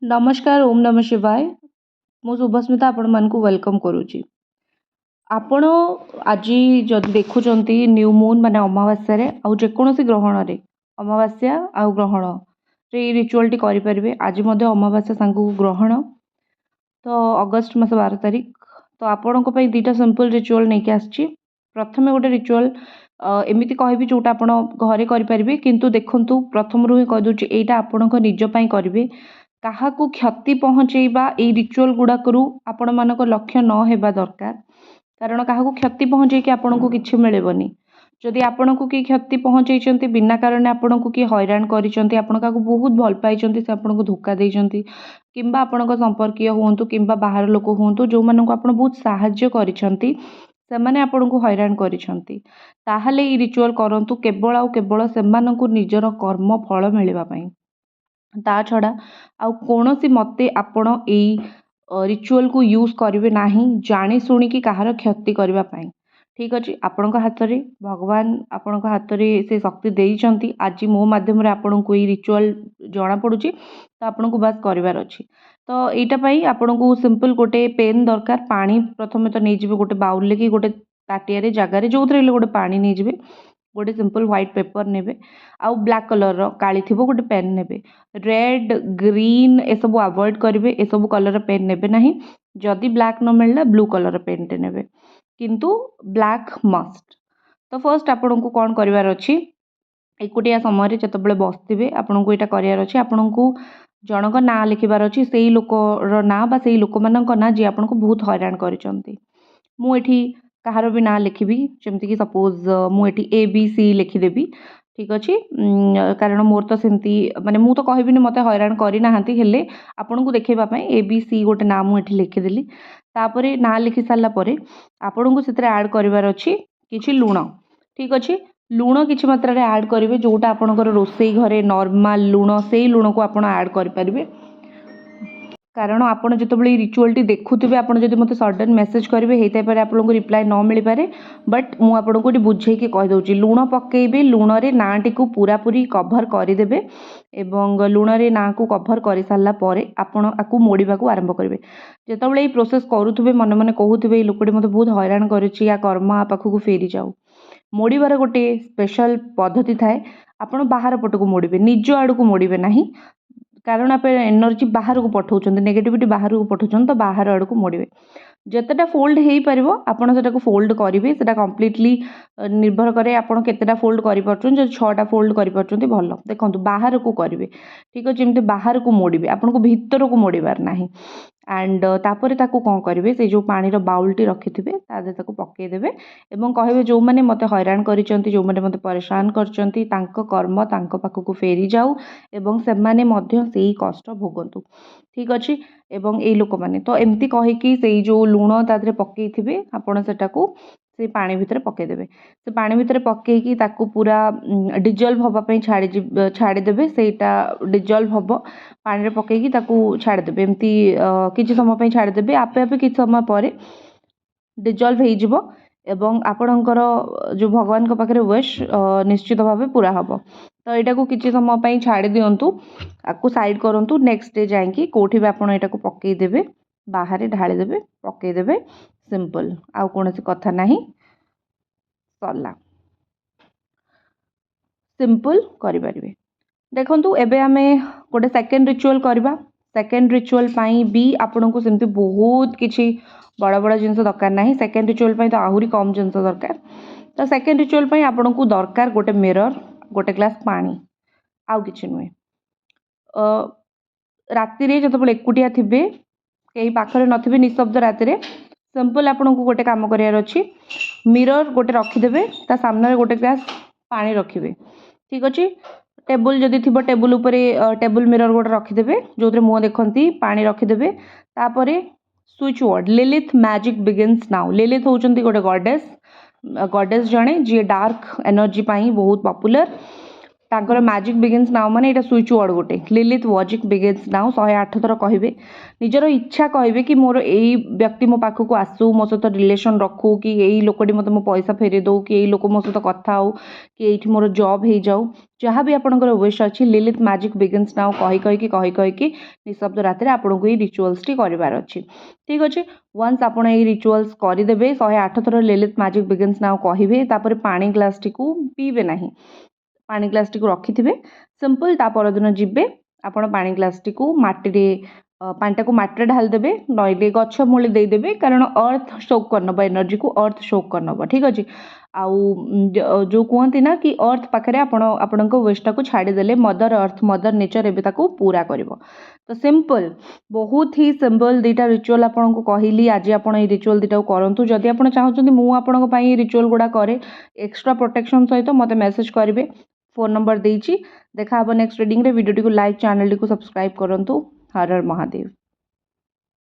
नमस्कार ओम नमः शिवाय मु शुभस्मिता आपण मान को वेलकम करुच्ची आपण आज जदि देखुंट न्यू मून माने अमावास्या आउ जेकोसी ग्रहण रे अमावास्या आउ ग्रहण रे रिचुअल टी करि परिबे। आज मध्य अमावास्या सांगू ग्रहण तो अगस्त मास 12 तारिख तो आपण को पई दीटा सिंपल रिचुअल नहीं के आछि। प्रथमे गोटे रिचुअल एमिति कहबी जोटा आपण घरे करि परिबे, किंतु देखंतु प्रथम रु ही कह दोछि एटा आपण को निज पई करिवे। काहाकू क्षति पहुँचेबा ए रिचुअल गुड़ाकरू आपण मानक लक्ष्य न हेबा दरकार, कारण काहाकू क्षति पहुँचे कि आपण को किछि मिलेबनी। जदि आपण को कि क्षति पहुँचैचंती बिना कारण आपण को कि हैरान करिसंती, आपण काकू बहुत भल पाइचंती, से आपण को धोखा देइचंती, किंबा आपण को संपर्कीय होंतु किंबा बाहर लोक होंतु जो मान को आपण बहुत साहाय्य करिसंती से माने आपण को हैरान करिसंती, ताहाले ई रिचुअल करंतु केवल आ केवल सेमानंकु निजर कर्म फल मिलवा पई। ता छड़ा आउ कोनोसी मते आपण एई रिचुअल को यूज करिवे नाही जानी सुनी कि कहार क्षति करबा पई। ठीक अछि, आपण को हाथ रे भगवान आपण को हाथ रे से शक्ति देइचंती। आज मो माध्यम रे आपण को एई रिचुअल जणा पडुची, तो आपण को बस करिवार अछि। तो एटा पई आपण को सिंपल गोटे पेन दरकार। पानी प्रथमे तो नै जिवे गोटे बाउल ले कि गोटे ताटिया रे जगह रे जोथरे गोटे पानी नै जिवे, गोटे सिंपल व्हाइट पेपर नेबे, आउ ब्लैक कलर रो काली थिबो गोटे पेन नेबे। रेड ग्रीन ए सब अवॉइड करिवे, ए सब कलर पेन नेबे नाही। जदि ब्लैक न मिलला ब्लू कलर पेन टे नेबे, किंतु ब्लैक मस्ट। तो फर्स्ट आपण को कोन करिवार अछि, एकुटिया समय रे जतबेले बसथिबे आपण को एटा करिवार अछि। आपण को जनक ना लिखिबार अछि, सेही लोक रो ना बा सेही लोक मानक ना जे आपण को बहुत हैरान करिसंती। मु एठी कहार भी ना लिखिबी, जेमति कि सपोज मु एठी ए बी सी लिखिदेबी। ठीक अछि, कारण मोर तो सेमती माने मु तो कहबिनी मते हैरान करि नाहंती, हेले आपन को देखेबा पई ए बी सी गोटे नाम मु एठी लिखिदेली। तापरे ना लिखि सारला परे आपन को सेतरे ऐड करिवार अछि किछि लूण। ठीक अछि, लूण किछि मात्रा रे ऐड करिवे, जोटा आपनकर रोसई घरे नॉर्मल लूण सेही लूण को आपन ऐड करि परिबे। कारण आपन जितेबाला रिचुअल टी देखुवे आपन जदि मते सडन मेसेज करेंगे होता है आपन को रिप्लाई न मिल पारे, बट मु आपन को बुझे कि कह दूँ लुण पकेबे, लुण रे ना टी को पूरा पूरी कभर करदेवे एवं लुण रे ना को कभर कर सारा पर आपन आपको मोड़वा आरंभ करेंगे। जितेबाला ये प्रोसेस करुवे मन मन कहते लोकटी मत बहुत हैरान कर कर्म आ पाखक फेरी जाऊ। मोड़बार गोटे स्पेशल पद्धति थाए, आपड़ बाहर पटक मोड़े निज आड़ को मोड़े ना, कारण आप एनर्जी बाहर को पठाउछन, नेगेटिविटी बाहर को पठाउछन, तो बाहर आड़ को मोड़े। जितेटा फोल्ड हो पार आपड़ से फोल्ड करेंगे, से कम्प्लीटली निर्भर करे आपड़ केतेटा फोल्ड कर 6टा फोल्ड कर भल। देखो बाहर को करेंगे, ठीक अच्छे, जमी बाहर को मोड़े आपन को भीतर को मोड़बार ना। एंड तापर ताकू कौन करेंगे, से जो पानी बाउलटी रखिथे तादे ताकू पकईदेवे और कहे जो मैंने मत हैरान करिसेंती, जो मैंने मत परेशान करचंती, तांको कर्म तांको पाखक फेरी जाऊ एवं से माने मध्य सेही कष्ट भोगंतु। ठीक अच्छे, एवं ए लोक माने तो एमती कहीकि से जो लुण तादरे पकईथिबे आपण सेटाकू से पानी भितर पकईदेवे। से पानी भितर पकईकी ताकू पूरा डिजल्व हवा पई छाड़ीदेवे। सेटा डिजल्व हब पानी रे पकईकी ताकू छाड़ीदेवे, एमती किछि समय पई छाड़ीदेवे। आपे आपे किछि समय पर डिजल्व हो जिवो एवं आपणकर जो भगवान के पाखे विश निश्चित भाव पूरा हम। तो यहाँ को किसी समय पर छाड़ी दिंतु, आपको साइड करूँ। नेक्स्ट डे जाकि कौटी भी आपड़ यहाँ पकईदेवे, बाहर ढालीदेवे, पकईदेवे, सिंपल आउ कौन कथा ना, सरला सिंपल करें। देखु एबे आमे गोटे सेकेंड रिचुअल करवा। सेकेंड रिचुअल पाई भी आपन को सेमती बहुत किसी बड़ बड़ जिनस दरकार ना। सेकेंड रिचुअल पाई तो आहरी कम जिनस दरकार। तो सेकेंड रिचुअल पाई आपन को दरकार गोटे मिरर, गोटे ग्लास पानी, आउ किछि नुहे। राति जो एकुटिया थिबे, कहीं पाखरे नथिबे, निशब्द राति, सिंपल आपन को गोटे काम करार अच्छी। मिरर गोटे रखिदेवे, ता सामने गोटे ग्लास पानी रखिए। ठीक अच्छे, टेबुल जदि थी टेबुल उपरे टेबुल मिरर गोटे रखिदेवे, जो मुँह देखती पानी रखिदेवे। तापर switch word Lilith magic begins now. Lilith होउचंती गोटे गॉडेस, गॉडेस जणे जी डार्क एनर्जी पाई बहुत पॉपुलर। ତାଙ୍କର ମ୍ୟାଜିକ୍ ବିଗିନ୍ସ ନାଉ ମାନେ ଏଇଟା ସୁଇଚ୍ ୱାର୍ଡ଼ ଗୋଟେ ଲିଲିଥ୍ ୱାଜିକ୍ ବିଗିନ୍ସ ନାଉ 108 ଥର କହିବେ ନିଜର ଇଚ୍ଛା କହିବେ କି ମୋର ଏଇ ବ୍ୟକ୍ତି ମୋ ପାଖକୁ ଆସୁ ମୋ ସହିତ ରିଲେସନ୍ ରଖୁ କି ଏଇ ଲୋକଟି ମୋତେ ମୋ ପଇସା ଫେରେଇ ଦେଉ କି ଏଇ ଲୋକ ମୋ ସହିତ କଥା ହେଉ କି ଏଇଠି ମୋର ଜବ୍ ହେଇଯାଉ ଯାହା ବି ଆପଣଙ୍କର ୱିଶ୍ ଅଛି ଲିଲିଥ୍ ମ୍ୟାଜିକ୍ ବିଗିନ୍ସ ନାଉ କହିକି ନିଶବ୍ଦ ରାତିରେ ଆପଣଙ୍କୁ ଏଇ ରିଚୁଆଲ୍ସଟି କରିବାର ଅଛି ଠିକ୍ ଅଛି ୱାନ୍ସ ଆପଣ ଏଇ ରିଚୁଆଲ୍ସ କରିଦେବେ 108 ଥର ଲିଲିଥ୍ ମ୍ୟାଜିକ୍ ବିଗିନ୍ସ ନାଉ କହିବେ ତାପରେ ପାଣି ଗ୍ଲାସ୍ଟିକୁ ପିଇବେ ନାହିଁ ପାଣି ଗ୍ଲାସ୍ଟିକୁ ରଖିଥିବେ ସିମ୍ପଲ୍ ତା ପରଦିନ ଯିବେ ଆପଣ ପାଣି ଗ୍ଲାସ୍ଟିକୁ ମାଟିରେ ପାଣିଟାକୁ ମାଟିରେ ଢାଳିଦେବେ ନଇଲେ ଗଛ ମୂଳେ ଦେଇଦେବେ କାରଣ ଅର୍ଥ ଶୋକ୍ କରିନେବ ଏନର୍ଜିକୁ ଅର୍ଥ ଶୋକ୍ କରିନେବ ଠିକ୍ ଅଛି ଆଉ ଯେଉଁ କୁହନ୍ତି ନା କି ଅର୍ଥ ପାଖରେ ଆପଣ ଆପଣଙ୍କ ୱିଶ୍ଟାକୁ ଛାଡ଼ିଦେଲେ ମଦର ଅର୍ଥ ମଦର ନେଚର ଏବେ ତାକୁ ପୁରା କରିବ ତ ସିମ୍ପଲ୍ ବହୁତ ହି ସିମ୍ପଲ୍ ଦୁଇଟା ରିଚୁଆଲ୍ ଆପଣଙ୍କୁ କହିଲି ଆଜି ଆପଣ ଏଇ ରିଚୁଆଲ୍ ଦୁଇଟାକୁ କରନ୍ତୁ ଯଦି ଆପଣ ଚାହୁଁଛନ୍ତି ମୁଁ ଆପଣଙ୍କ ପାଇଁ ଏଇ ରିଚୁଆଲ୍ ଗୁଡ଼ା କରେ ଏକ୍ସଟ୍ରା ପ୍ରୋଟେକ୍ସନ୍ ସହିତ ମୋତେ ମେସେଜ୍ କରିବେ ଫୋନ୍ ନମ୍ବର ଦେଇଛି ଦେଖା ହେବ ନେକ୍ସଟ ରିଡ଼ିଂରେ ଭିଡ଼ିଓଟିକୁ ଲାଇକ୍ ଚ୍ୟାନେଲଟିକୁ ସବସ୍କ୍ରାଇବ୍ କରନ୍ତୁ ହର ହର ମହାଦେବ